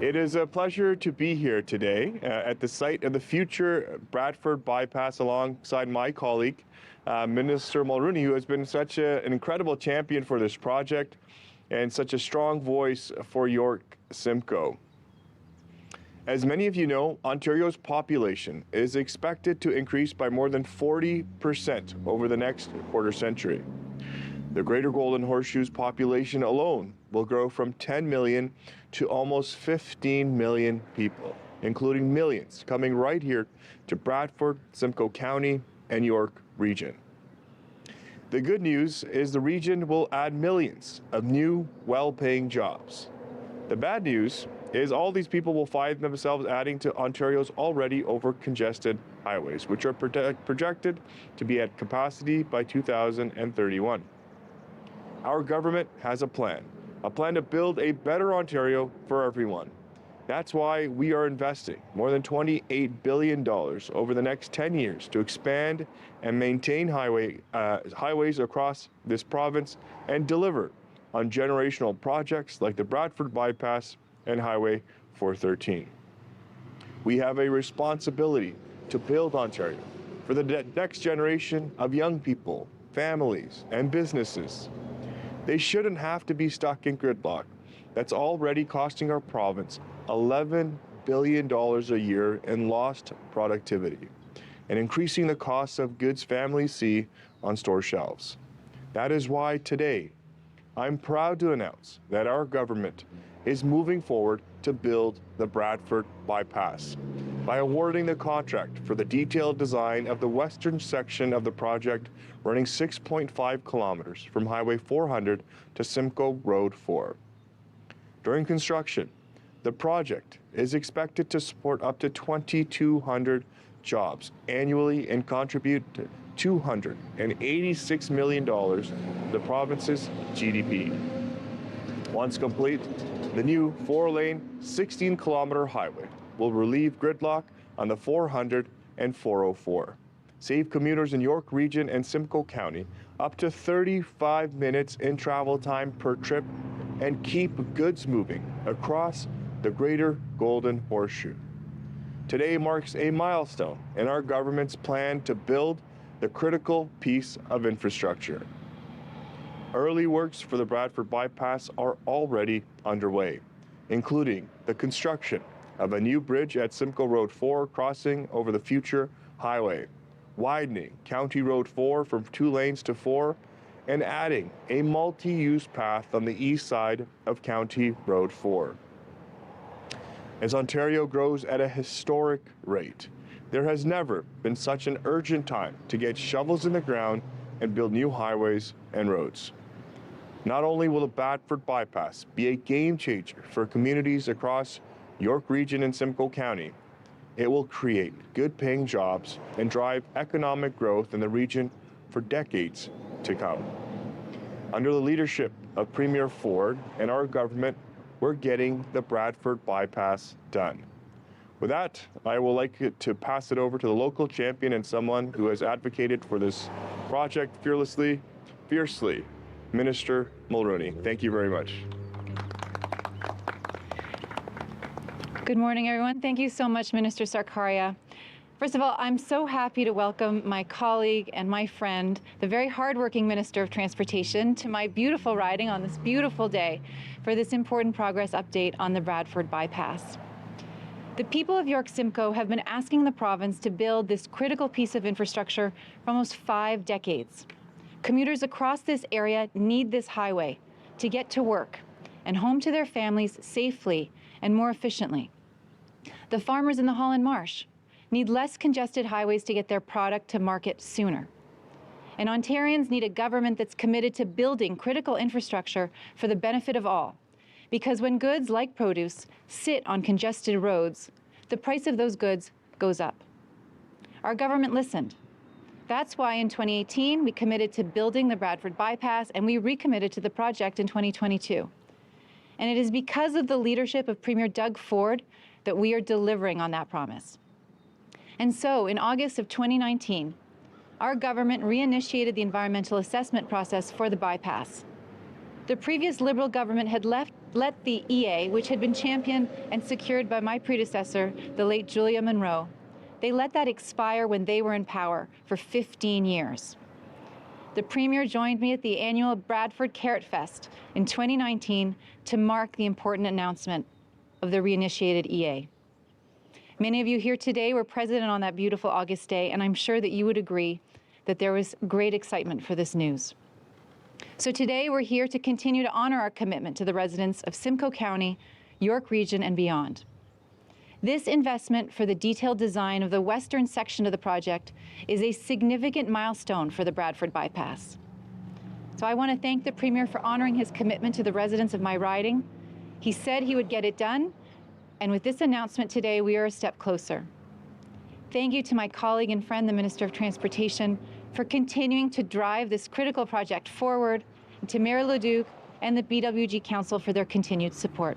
It is a pleasure to be here today at the site of the future Bradford Bypass alongside my colleague, Minister Mulroney, who has been such an incredible champion for this project and such a strong voice for York Simcoe. As many of you know, Ontario's population is expected to increase by more than 40% over the next quarter century. The Greater Golden Horseshoe's population alone will grow from 10 million to almost 15 million people, including millions coming right here to Bradford, Simcoe County, and York region. The good news is the region will add millions of new, well-paying jobs. The bad news is all these people will find themselves adding to Ontario's already over-congested highways, which are projected to be at capacity by 2031. Our government has a plan to build a better Ontario for everyone. That's why we are investing more than $28 billion over the next 10 years to expand and maintain highways across this province and deliver on generational projects like the Bradford Bypass and Highway 413. We have a responsibility to build Ontario for the next generation of young people, families, and businesses. They shouldn't have to be stuck in gridlock that's already costing our province $11 billion a year in lost productivity and increasing the costs of goods families see on store shelves. That is why today, I'm proud to announce that our government is moving forward to build the Bradford Bypass by awarding the contract for the detailed design of the western section of the project running 6.5 kilometers from Highway 400 to Simcoe Road 4. During construction, the project is expected to support up to 2,200 jobs annually and contribute to $286 million to the province's GDP. Once complete, the new 4-lane, 16-kilometer highway will relieve gridlock on the 400 and 404, save commuters in York Region and Simcoe County up to 35 minutes in travel time per trip, and keep goods moving across the Greater Golden Horseshoe. Today marks a milestone in our government's plan to build the critical piece of infrastructure. Early works for the Bradford Bypass are already underway, including the construction of a new bridge at Simcoe Road 4 crossing over the future highway, widening County Road 4 from 2 lanes to 4, and adding a multi-use path on the east side of County Road 4. As Ontario grows at a historic rate, there has never been such an urgent time to get shovels in the ground and build new highways and roads. Not only will the Bradford Bypass be a game changer for communities across York Region and Simcoe County, it will create good-paying jobs and drive economic growth in the region for decades to come. Under the leadership of Premier Ford and our government, we're getting the Bradford Bypass done. With that, I would like to pass it over to the local champion and someone who has advocated for this project fiercely, Minister Mulroney. Thank you very much. Good morning, everyone. Thank you so much, Minister Sarkaria. First of all, I'm so happy to welcome my colleague and my friend, the very hardworking Minister of Transportation, to my beautiful riding on this beautiful day for this important progress update on the Bradford Bypass. The people of York Simcoe have been asking the province to build this critical piece of infrastructure for almost 5 decades. Commuters across this area need this highway to get to work and home to their families safely and more efficiently. The farmers in the Holland Marsh need less congested highways to get their product to market sooner. And Ontarians need a government that's committed to building critical infrastructure for the benefit of all. Because when goods like produce sit on congested roads, the price of those goods goes up. Our government listened. That's why in 2018, we committed to building the Bradford Bypass, and we recommitted to the project in 2022. And it is because of the leadership of Premier Doug Ford that we are delivering on that promise. And so, in August of 2019, our government reinitiated the environmental assessment process for the bypass. The previous Liberal government had left let the EA, which had been championed and secured by my predecessor, the late Julia Monroe, they let that expire when they were in power for 15 years. The Premier joined me at the annual Bradford Carrot Fest in 2019 to mark the important announcement of the reinitiated EA. Many of you here today were present on that beautiful August day, and I'm sure that you would agree that there was great excitement for this news. So today we're here to continue to honor our commitment to the residents of Simcoe County, York Region, and beyond. This investment for the detailed design of the western section of the project is a significant milestone for the Bradford Bypass. So I want to thank the Premier for honoring his commitment to the residents of my riding. He said he would get it done, and with this announcement today, we are a step closer. Thank you to my colleague and friend, the Minister of Transportation, for continuing to drive this critical project forward, and to Mayor Leduc and the BWG Council for their continued support.